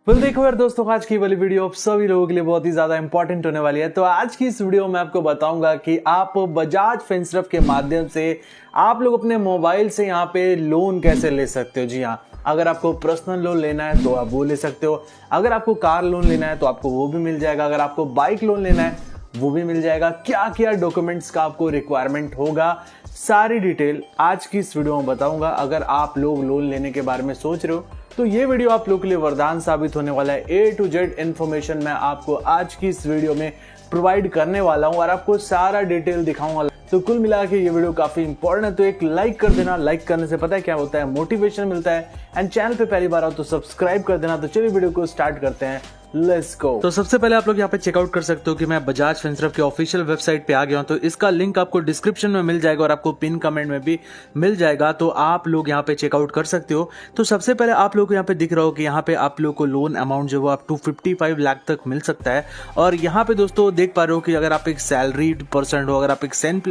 फिर देखो यार दोस्तों, आज की वाली वीडियो आप सभी लोगों के लिए बहुत ही ज्यादा इंपॉर्टेंट होने वाली है। तो आज की इस वीडियो में आपको बताऊंगा कि आप बजाज फिनसर्व के माध्यम से आप लोग अपने मोबाइल से यहाँ पे लोन कैसे ले सकते हो। जी हाँ, अगर आपको पर्सनल लोन लेना है तो आप वो ले सकते हो, अगर आपको कार लोन लेना है तो आपको वो भी मिल जाएगा, अगर आपको बाइक लोन लेना है वो भी मिल जाएगा। क्या क्या डॉक्यूमेंट्स का आपको रिक्वायरमेंट होगा, सारी डिटेल आज की इस वीडियो में बताऊंगा। अगर आप लोग लोन लेने के बारे में सोच रहे हो तो ये वीडियो आप लोग के लिए वरदान साबित होने वाला है। A to Z इन्फॉर्मेशन मैं आपको आज की इस वीडियो में प्रोवाइड करने वाला हूं और आपको सारा डिटेल दिखाऊंगा। तो कुल मिला के ये वीडियो काफी इंपॉर्टेंट है, तो एक लाइक कर देना। लाइक करने से पता है क्या होता है, मोटिवेशन मिलता है। एंड चैनल पे पहली बार आओ तो सब्सक्राइब कर देना। तो चलिए वीडियो को स्टार्ट करते हैं, लेट्स गो। तो सबसे पहले आप लोग यहाँ पे चेकआउट कर सकते हो कि मैं बजाज फिनसर्व के ऑफिशियल वेबसाइट पे आ गया हूँ। तो इसका लिंक आपको डिस्क्रिप्शन में मिल जाएगा और आपको पिन कमेंट में भी मिल जाएगा, तो आप लोग यहाँ पे चेकआउट कर सकते हो। तो सबसे पहले आप लोग को यहाँ पे दिख रहा हो कि यहाँ पे आप लोग को लोन अमाउंट जो वो आप 255 लाख तक मिल सकता है। और यहाँ पे दोस्तों देख पा रहे हो कि अगर आप एक सैलरीड पर्सन हो, अगर आप एक सेल्फ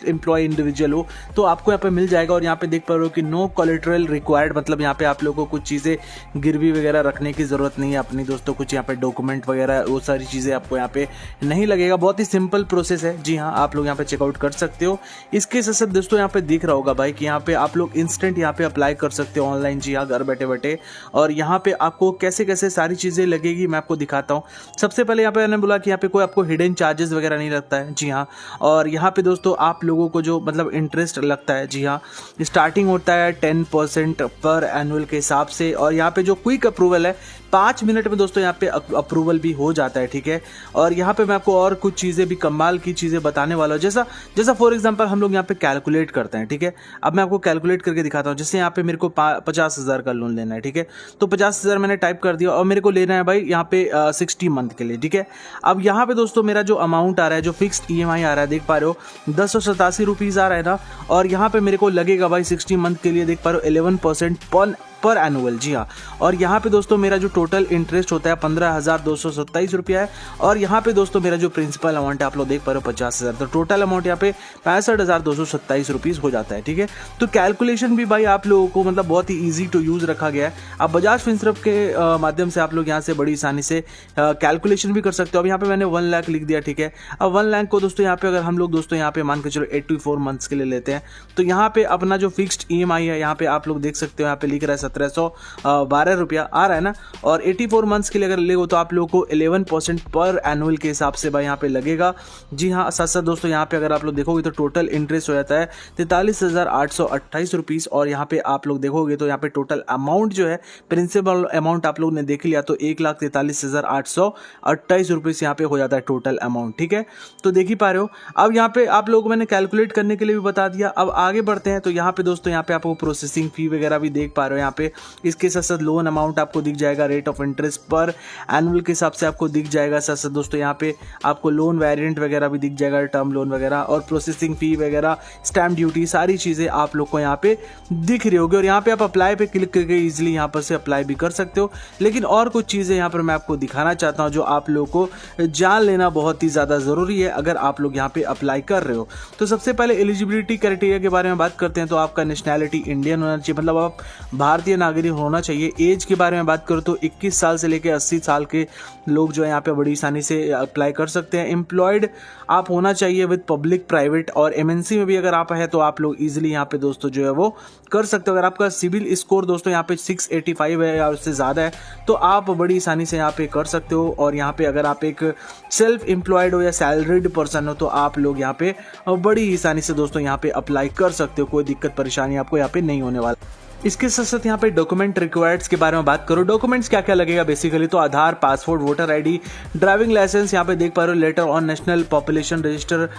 एम्प्लॉय इंडिविजुअल हो तो आपको यहाँ पे मिल जाएगा। और यहाँ पे देख पा रहे हो कि नो कोलेटरल रिक्वायर्ड, मतलब यहाँ पे आप लोगों को कुछ चीजें गिरवी वगैरह रखने की जरूरत नहीं है अपनी दोस्तों, कुछ यहाँ पे डॉक्यूमेंट वगैरह वो सारी चीजें आपको यहाँ पे नहीं लगेगा। बहुत ही सिंपल प्रोसेस है। जी हाँ, आप लोग यहाँ पे चेकआउट कर सकते हो। इसके साथ दोस्तों यहाँ पे दिख रहा होगा भाई कि यहाँ पे आप लोग इंस्टेंट यहाँ पे अप्लाई कर सकते हो ऑनलाइन। जी हाँ, घर बैठे बैठे। और यहाँ पे आपको कैसे कैसे सारी चीजें लगेगी मैं आपको दिखाता हूँ। सबसे पहले यहाँ पे मैंने बोला कि यहाँ पे कोई आपको हिडन चार्जेस वगैरह नहीं लगता है। जी हाँ, और यहाँ पे दोस्तों आप लोगों को जो मतलब इंटरेस्ट लगता है, जी हाँ, स्टार्टिंग होता है 10% पर एनुअल के हिसाब से। और यहाँ पे जो क्विक अप्रूवल है 5 मिनट में दोस्तों यहाँ पे अप्रूवल भी हो जाता है, ठीक है। और यहाँ पे मैं आपको और कुछ चीज़ें भी कमाल की चीज़ें बताने वाला हूँ। जैसा फॉर एग्जांपल हम लोग यहाँ पे कैलकुलेट करते हैं, ठीक है। अब मैं आपको कैलकुलेट करके दिखाता हूँ। जैसे यहाँ पे मेरे को 50,000 का लोन लेना है, ठीक है। तो 50,000 मैंने टाइप कर दिया और मेरे को लेना है भाई यहाँ पे 60 मंथ के लिए, ठीक है। अब यहाँ पे दोस्तों मेरा जो अमाउंट आ रहा है, जो फिक्स्ड EMI आ रहा है, देख पा रहे हो 1087 रुपीज़ आ रहा है ना। और यहाँ पे मेरे को लगेगा भाई 60 मंथ के लिए, देख पा रहे हो 11% पर एनुअल। जी हाँ, और यहाँ पे दोस्तों मेरा जो टोटल इंटरेस्ट होता है 15,227 रुपया है। और यहाँ पे दोस्तों मेरा जो प्रिंसिपल अमाउंट है आप लोग देख पा रहे हो 50,000। तो टोटल अमाउंट यहाँ पे 65,227 रुपीज़ हो जाता है, ठीक है। तो कैलकुलेशन भी भाई आप लोगों को मतलब बहुत ही ईजी टू यूज़ रखा गया है। अब बजाज फिनसर्व के माध्यम से आप लोग यहाँ से बड़ी आसानी से कैलकुलेशन भी कर सकते हो। अब यहाँ पे मैंने 1 लाख लिख दिया, ठीक है। अब 1 लाख को दोस्तों यहाँ पे अगर हम लोग दोस्तों यहाँ पे मान के चलो 84 मंथ्स के लिए लेते हैं, तो यहाँ पे अपना जो फिक्स्ड EMI है यहाँ पे आप लोग देख सकते हो, यहाँ पे लिख रहा है 1712 रुपया आ रहा है ना। और 84 मंथ्स के लिए अगर ले तो आप लोगों को 11% पर एनुअल के हिसाब से भाई यहाँ पे लगेगा। जी हाँ, साथ साथ दोस्तों यहाँ पे अगर आप लोग देखोगे तो टोटल इंटरेस्ट हो जाता है 43,828 रुपीज़। और यहाँ पे आप लोग देखोगे तो यहाँ पे टोटल अमाउंट जो है, प्रिंसिपल अमाउंट आप लोग ने देख लिया तो 1,43,828 रुपीज़ यहाँ पे हो जाता है टोटल अमाउंट, ठीक है। तो देख ही पा रहे हो। अब यहाँ पे आप लोग मैंने कैलकुलेट करने के लिए भी बता दिया। अब आगे बढ़ते हैं। तो यहाँ पे दोस्तों यहाँ पे आपको प्रोसेसिंग फी वगैरह भी देख पा रहे हो यहाँ पे। इसके साथ साथ लोन अमाउंट आपको दिख जाएगा, रेट ऑफ इंटरेस्ट पर एनुअल के हिसाब से आपको दिख जाएगा। साथ साथ दोस्तों यहाँ पे आपको लोन वेरिएंट वगैरह भी दिख जाएगा, टर्म लोन वगैरह, और प्रोसेसिंग फी वगैरह, स्टैम्प ड्यूटी, सारी चीज़ें आप लोग को यहाँ पे दिख रही होगी। और यहाँ पे आप अप्लाई पे क्लिक करके इजीली यहाँ पर से अप्लाई भी कर सकते हो। लेकिन और कुछ चीज़ें यहाँ पर मैं आपको दिखाना चाहता हूँ जो आप लोग को जान लेना बहुत ही ज़्यादा ज़रूरी है अगर आप लोग यहाँ पे अप्लाई कर रहे हो। तो सबसे पहले एलिजिबिलिटी क्राइटेरिया के बारे में बात करते हैं। तो आपका नेशनैलिटी इंडियन होना चाहिए, मतलब आप भारतीय नागरिक होना चाहिए। एज के बारे में बात करो तो 21 साल से लेकर 80 साल के लोग जो है यहाँ पे बड़ी आसानी से अप्लाई कर सकते हैं। एम्प्लॉयड आप होना चाहिए विद पब्लिक, प्राइवेट और MNC में भी अगर आप है तो आप लोग इजीली यहाँ पे दोस्तों जो है वो कर सकते हो। अगर आपका सिविल स्कोर दोस्तों यहाँ पे 685 है या उससे ज़्यादा है तो आप बड़ी आसानी से यहाँ पे कर सकते हो। और यहाँ पे अगर आप एक सेल्फ एम्प्लॉयड हो या सैलरीड पर्सन हो तो आप लोग यहाँ पे बड़ी आसानी से दोस्तों यहाँ पे अप्लाई कर सकते हो। कोई दिक्कत परेशानी आपको यहाँ पे नहीं होने वाला। इसके साथ साथ यहाँ पे डॉक्यूमेंट रिक्वायर्ड्स के बारे में बात करो। डॉक्यूमेंट्स क्या क्या लगेगा बेसिकली, तो Aadhaar, passport, voter ID, driving licence, यहाँ पे देख पा रहे हो letter on national population register,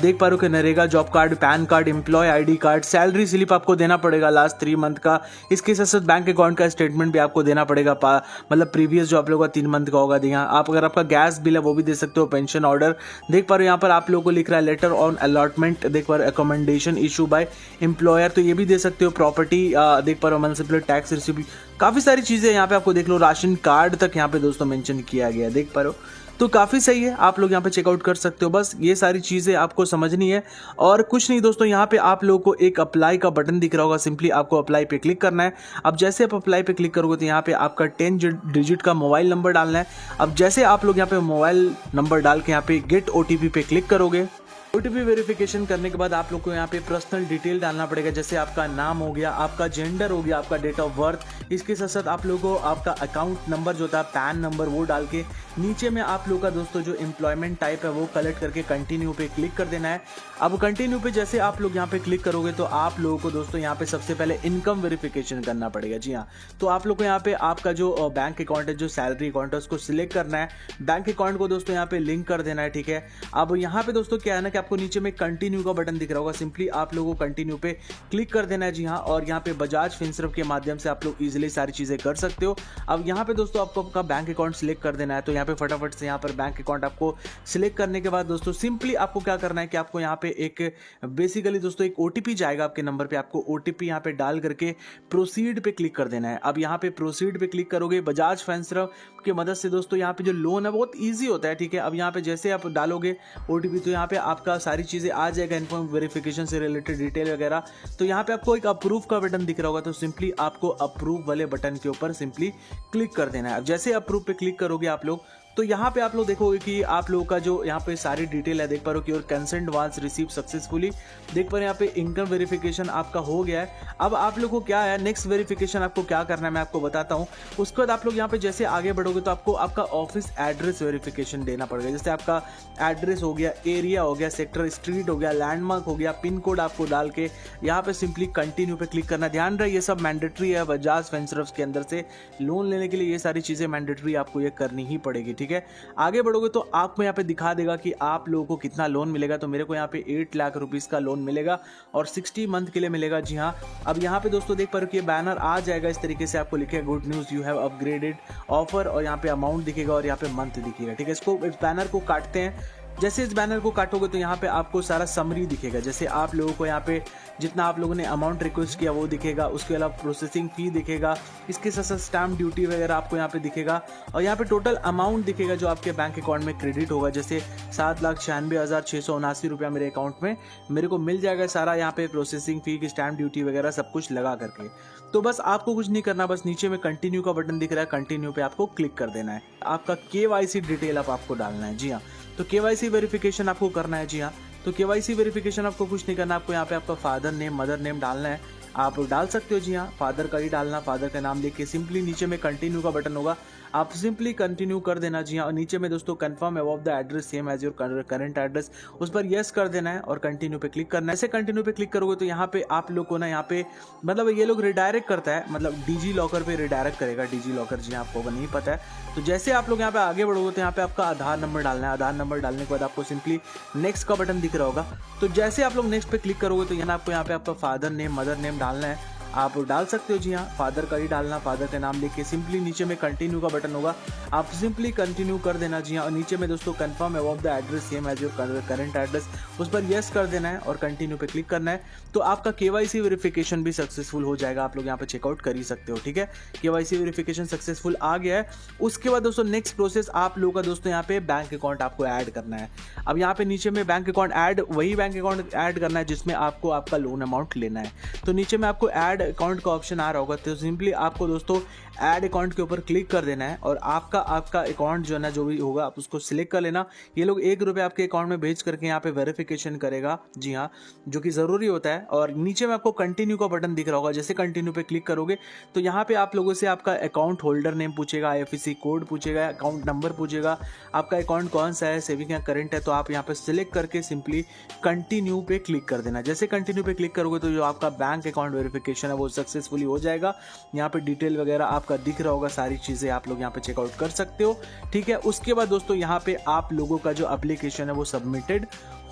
देख पा रहे हो कि NREGA job card, PAN card, employ ID card, salary slip आपको देना पड़ेगा लास्ट 3 मंथ का। इसके साथ साथ बैंक अकाउंट का स्टेटमेंट भी आपको देना पड़ेगा, मतलब प्रीवियस जो आप लोगों का 3 मंथ का होगा। यहाँ आप अगर आपका गैस बिल है वो भी दे सकते हो। पेंशन ऑर्डर देख पा रहे हो यहाँ पर आप लोगों को लिख रहा है लेटर ऑन अलॉटमेंट, देख पा रहे हो अकोमोडेशन इशू बाय एम्प्लॉयर, तो ये भी दे सकते हो। प्रॉपर्टी देख पा रहे हो, म्युनिसिपल टैक्स रिसीव, काफी सारी चीजें यहाँ पे आपको देख लो। राशन कार्ड तक यहाँ पे दोस्तों मेंशन किया गया है, देख पा रहे हो। तो काफ़ी सही है, आप लोग यहाँ पे चेकआउट कर सकते हो। बस ये सारी चीज़ें आपको समझनी है और कुछ नहीं दोस्तों। यहाँ पे आप लोगों को एक अप्लाई का बटन दिख रहा होगा, सिंपली आपको अप्लाई पे क्लिक करना है। अब जैसे आप अप्लाई पे क्लिक करोगे तो यहाँ पे आपका 10 डिजिट का मोबाइल नंबर डालना है। अब जैसे आप लोग यहाँ पे मोबाइल नंबर डाल के यहाँ पे गेट OTP पे क्लिक करोगे, OTP वेरिफिकेशन करने के बाद आप लोग को यहाँ पे पर्सनल डिटेल डालना पड़ेगा, जैसे आपका नाम हो गया, आपका जेंडर हो गया, आपका डेट ऑफ बर्थ। इसके साथ साथ आप लोगों को आपका अकाउंट नंबर जो होता है पैन नंबर वो डाल के नीचे में आप लोग का दोस्तों जो एम्प्लॉयमेंट टाइप है वो कलेक्ट करके कंटिन्यू पे क्लिक कर देना है। अब कंटिन्यू पे जैसे आप लोग यहाँ पे क्लिक करोगे तो आप लोगों को दोस्तों यहाँ पे सबसे पहले इनकम वेरिफिकेशन करना पड़ेगा। जी हाँ, तो आप लोग को यहाँ पे आपका जो बैंक अकाउंट है, जो सैलरी अकाउंट है, उसको सिलेक्ट करना है। बैंक अकाउंट को दोस्तों यहाँ पे लिंक कर देना है। ठीक है, अब यहाँ पे दोस्तों क्या है ना कि आपको नीचे में कंटिन्यू का बटन दिख रहा होगा, सिंपली आप लोगों को कंटिन्यू पे क्लिक कर देना है। जी हाँ, और यहाँ पे बजाज फिनसर्व के माध्यम से आप लोग इजीली सारी चीजें कर सकते हो। अब यहाँ पे दोस्तों आपको आपका बैंक अकाउंट सिलेक्ट कर देना है। तो यहाँ पे फटाफट से यहाँ पर बैंक अकाउंट आपको सिलेक्ट करने के बाद दोस्तों सिंपली आपको क्या करना है कि आपको यहाँ पे एक बेसिकली दोस्तों एक OTP जाएगा आपके नंबर पे, आपको OTP यहाँ पे डाल करके प्रोसीड पे क्लिक कर देना है। अब यहाँ पे प्रोसीड पे क्लिक करोगे, बजाज फिनसर्व की मदद से दोस्तों यहाँ पे जो लोन है बहुत ईजी होता है। ठीक है, अब यहाँ पे जैसे आप डालोगे OTP तो यहाँ पे आपका सारी चीजें आ जाएगा, इन्फॉर्म वेरिफिकेशन से रिलेटेड डिटेल वगैरह। तो यहाँ पे आपको एक अप्रूव का बटन दिख रहा होगा, तो सिंपली आपको अप्रूव वाले बटन के ऊपर सिंपली क्लिक कर देना है। अब जैसे अप्रूव पे क्लिक करोगे आप लोग तो यहाँ पे आप लोग देखोगे कि आप लोगों का जो यहाँ पे सारी डिटेल है, देख पा रहे हो कि और कंसेंट वाज रिसीव सक्सेसफुली, देख पा रहे हो यहाँ पे इनकम वेरिफिकेशन आपका हो गया है। अब आप लोगों को क्या है नेक्स्ट वेरिफिकेशन आपको क्या करना है मैं आपको बताता हूँ। उसके बाद आप लोग यहाँ पे जैसे आगे बढ़ोगे तो आपको आपका ऑफिस एड्रेस वेरिफिकेशन देना पड़ेगा, जैसे आपका एड्रेस हो गया, एरिया हो गया, सेक्टर, स्ट्रीट हो गया, लैंडमार्क हो गया, पिन कोड आपको डाल के यहाँ पे सिंपली कंटिन्यू पे क्लिक करना। ध्यान रहे ये सब मैंडेटरी है, बजाज फिनसर्व के अंदर से लोन लेने के लिए ये सारी चीजें मैंडेटरी आपको ये करनी ही पड़ेगी। ठीक है, आगे बढ़ोगे तो आपको यहाँ पे दिखा देगा कि आप लोगों को कितना लोन मिलेगा। तो मेरे को यहाँ पे 8 लाख रुपीस का लोन मिलेगा और 60 मंथ के लिए मिलेगा। जी हाँ, अब यहाँ पे दोस्तों देख पा रहे हो कि ये बैनर आ जाएगा इस तरीके से, आपको लिखेगा good news you have upgraded offer और यहाँ पे अमाउंट दिखेगा और यहाँ पे मंथ दिखेगा। ठीक है, इसको इस बैनर को काटते हैं। जैसे इस बैनर को काटोगे तो यहाँ पे आपको सारा समरी दिखेगा, जैसे आप लोगों को यहाँ पे जितना आप लोगों ने अमाउंट रिक्वेस्ट किया वो दिखेगा, उसके अलावा प्रोसेसिंग फी दिखेगा, इसके साथ साथ स्टैम्प ड्यूटी वगैरह आपको यहाँ पे दिखेगा और यहाँ पे टोटल अमाउंट दिखेगा जो आपके बैंक अकाउंट में क्रेडिट होगा। जैसे 7,96,679 रुपया मेरे अकाउंट में मेरे को मिल जाएगा सारा, यहाँ पे प्रोसेसिंग फी की स्टैम्प ड्यूटी वगैरह सब कुछ लगा करके। तो बस आपको कुछ नहीं करना, बस नीचे में कंटिन्यू का बटन दिख रहा है, कंटिन्यू पे आपको क्लिक कर देना है। आपका KYC डिटेल आपको डालना है। जी हाँ, तो KYC वेरिफिकेशन आपको करना है। जी हाँ, तो KYC वेरिफिकेशन आपको कुछ नहीं करना, आपको यहाँ पे आपका फादर नेम, मदर नेम डालना है। आप डाल सकते हो, जी हाँ, फादर का ही डालना, फादर का नाम लिख के सिंपली नीचे में कंटिन्यू का बटन होगा, आप सिंपली कंटिन्यू कर देना। जी हाँ, और नीचे में दोस्तों confirm about the address same as your current address, उस पर यस कर देना है और कंटिन्यू पे क्लिक करना है। ऐसे कंटिन्यू पे क्लिक करोगे तो यहाँ पे आप लोग को ना यहाँ पे मतलब ये लोग रिडायरेक्ट करता है, मतलब डिजी लॉकर पे रिडायरेक्ट करेगा। डिजी लॉकर जी हाँ आपको नहीं पता है। तो जैसे आप लोग यहाँ पे आगे बढ़ोगे तो यहाँ पे आपका आधार नंबर डालना है। आधार नंबर डालने के बाद आपको सिंपली नेक्स्ट का बटन दिख रहा होगा, तो जैसे आप लोग नेक्स्ट पे क्लिक करोगे तो यहाँ आपको यहाँ पे आपका फादर नेम, मदर नेम डालना है। आप डाल सकते हो, जी हाँ, फादर का ही डालना, फादर का नाम लिख के सिंपली नीचे में कंटिन्यू का बटन होगा, आप सिंपली कंटिन्यू कर देना। जी हाँ, और नीचे में दोस्तों confirm about the address same as your current address, उस पर यस कर देना है और कंटिन्यू पे क्लिक करना है। तो आपका KYC वेरिफिकेशन भी सक्सेसफुल हो जाएगा, आप लोग यहाँ पे चेकआउट कर ही सकते हो। ठीक है, KYC वेरिफिकेशन सक्सेसफुल आ गया है। उसके बाद दोस्तों नेक्स्ट प्रोसेस आप लोगों का दोस्तों यहाँ पे बैंक अकाउंट आपको ऐड करना है। अब यहाँ पे नीचे में बैंक अकाउंट ऐड, वही बैंक अकाउंट ऐड करना है जिसमें आपको आपका लोन अमाउंट लेना है। तो नीचे में आपको ऐड अकाउंट का ऑप्शन आ रहा होगा, तो सिंपली आपको दोस्तों ऐड अकाउंट के ऊपर क्लिक कर देना है और आपका अकाउंट जो है ना जो भी होगा आप उसको सिलेक्ट कर लेना। ये लोग 1 रुपये आपके अकाउंट में भेज करके यहाँ पे वेरिफिकेशन करेगा। जी हाँ, जो कि ज़रूरी होता है। और नीचे में आपको कंटिन्यू का बटन दिख रहा होगा, जैसे कंटिन्यू पे क्लिक करोगे तो यहाँ पे आप लोगों से आपका अकाउंट होल्डर नेम पूछेगा, IFSC कोड पूछेगा, अकाउंट नंबर पूछेगा, आपका अकाउंट कौन सा है, सेविंग या करंट है। तो आप यहाँ पे सिलेक्ट करके सिंपली कंटिन्यू पे क्लिक कर देना। जैसे कंटिन्यू पे क्लिक करोगे तो जो आपका बैंक अकाउंट वेरिफिकेशन है वो सक्सेसफुली हो जाएगा। यहाँ पे डिटेल वगैरह आपका दिख रहा होगा, सारी चीज़ें आप लोग यहाँ पे चेकआउट कर सकते हो। ठीक है, उसके बाद दोस्तों यहाँ पे आप लोगों का जो एप्लीकेशन है वो सबमिटेड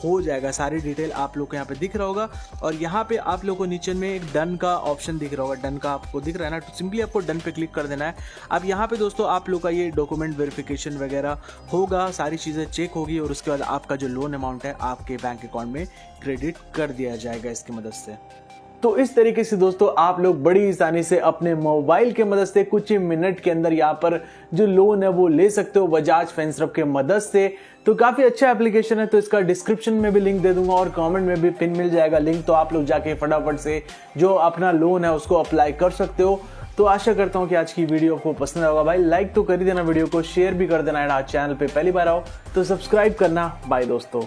हो जाएगा। सारी डिटेल आप लोग को यहाँ पे दिख रहा होगा और यहाँ पे आप लोग को नीचे में एक डन का ऑप्शन दिख रहा होगा, डन का आपको दिख रहा है ना, तो सिंपली आपको डन पे क्लिक कर देना है। अब यहाँ पे दोस्तों आप लोग का ये डॉक्यूमेंट वेरिफिकेशन वगैरह होगा, सारी चीज़ें चेक होगी और उसके बाद आपका जो लोन अमाउंट है आपके बैंक अकाउंट में क्रेडिट कर दिया जाएगा इसकी मदद से। तो इस तरीके से दोस्तों आप लोग बड़ी आसानी से अपने मोबाइल के मदद से कुछ ही मिनट के अंदर यहाँ पर जो लोन है वो ले सकते हो बजाज फिनसर्व के मदद से। तो काफी अच्छा एप्लीकेशन है, तो इसका डिस्क्रिप्शन में भी लिंक दे दूंगा और कमेंट में भी पिन मिल जाएगा लिंक, तो आप लोग जाके फटाफट से जो अपना लोन है उसको अप्लाई कर सकते हो। तो आशा करता हूं कि आज की वीडियो आपको पसंद होगा। भाई लाइक तो कर ही देना वीडियो को, शेयर भी कर देना। चैनल पे पहली बार आओ तो सब्सक्राइब करना। बाय दोस्तों।